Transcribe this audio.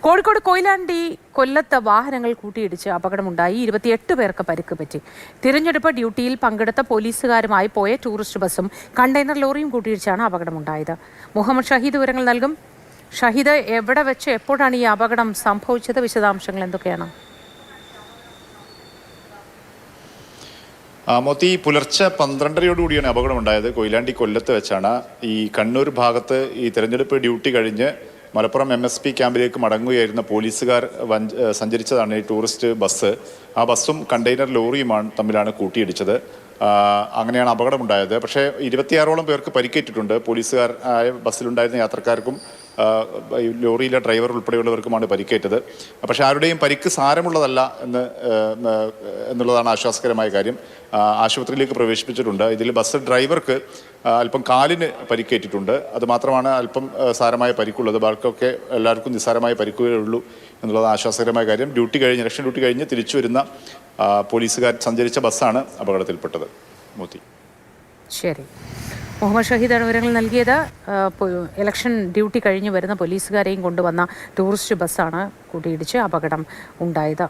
കോഴിക്കോട് കൊയിലാണ്ടി കൊല്ലത്ത് വാഹനങ്ങൾ കൂട്ടിയിടിച്ച് അപകടമുണ്ടായി. 28 പേർക്ക് പരിക്ക് പറ്റി. തിരഞ്ഞെടുപ്പ് ഡ്യൂട്ടിയിൽ പങ്കെടുത്ത പോലീസുകാരുമായി പോയ ടൂറിസ്റ്റ് ബസ്സും കണ്ടെയ്നർ ലോറിയും കൂട്ടിയിടിച്ചാണ് അപകടമുണ്ടായത്. മുഹമ്മദ് ഷഹീദ് വിവരങ്ങൾ നൽകും. ഷഹീദ്, എവിടെ വെച്ച് എപ്പോഴാണ് ഈ അപകടം സംഭവിച്ചത്? വിശദാംശങ്ങൾ എന്തൊക്കെയാണ്? മോത്തി പുലർച്ചെ 12:30യോടുകൂടിയാണ് അപകടമുണ്ടായത്. കൊയിലാണ്ടി കൊല്ലത്ത് വെച്ചാണ്. ഈ കണ്ണൂർ ഭാഗത്ത് ഈ തെരഞ്ഞെടുപ്പ് ഡ്യൂട്ടി കഴിഞ്ഞ് മലപ്പുറം MSP ക്യാമ്പിലേക്ക് മടങ്ങുകയായിരുന്ന പോലീസുകാർ സഞ്ചരിച്ചതാണ് ഈ ടൂറിസ്റ്റ് ബസ്. ആ ബസ്സും കണ്ടെയ്നർ ലോറിയുമാണ് തമ്മിലാണ് കൂട്ടിയിടിച്ചത്. അങ്ങനെയാണ് അപകടമുണ്ടായത്. പക്ഷേ 26ഓളം പേർക്ക് പരിക്കേറ്റിട്ടുണ്ട്. പോലീസുകാർ ബസ്സിലുണ്ടായിരുന്ന യാത്രക്കാർക്കും ലോറിയിലെ ഡ്രൈവർ ഉൾപ്പെടെയുള്ളവർക്കുമാണ് പരിക്കേറ്റത്. പക്ഷേ ആരുടെയും പരിക്ക് സാരമുള്ളതല്ല എന്നുള്ളതാണ് ആശ്വാസകരമായ കാര്യം. ആശുപത്രിയിലേക്ക് പ്രവേശിപ്പിച്ചിട്ടുണ്ട്. ഇതിൽ ബസ് ഡ്രൈവർക്ക് അല്പം കാലിന് പരിക്കേറ്റിട്ടുണ്ട്. അതുമാത്രമാണ് അല്പം സാരമായ പരിക്കുള്ളത്. ബാക്കിയൊക്കെ എല്ലാവർക്കും നിസ്സാരമായ പരിക്കുകയേ ഉള്ളൂ എന്നുള്ളത് ആശ്വാസകരമായ കാര്യം. ഇലക്ഷൻ ഡ്യൂട്ടി കഴിഞ്ഞ് തിരിച്ചു വരുന്ന പോലീസുകാർ സഞ്ചരിച്ച ബസ്സാണ് അപകടത്തിൽപ്പെട്ടത്. മോത്തി, ശരി. മുഹമ്മദ് ഷഹീദാണ് വിവരങ്ങൾ നൽകിയത്. ഇലക്ഷൻ ഡ്യൂട്ടി കഴിഞ്ഞ് വരുന്ന പോലീസുകാരെയും കൊണ്ടുവന്ന ടൂറിസ്റ്റ് ബസ്സാണ് കൂട്ടിയിടിച്ച് അപകടം ഉണ്ടായത്.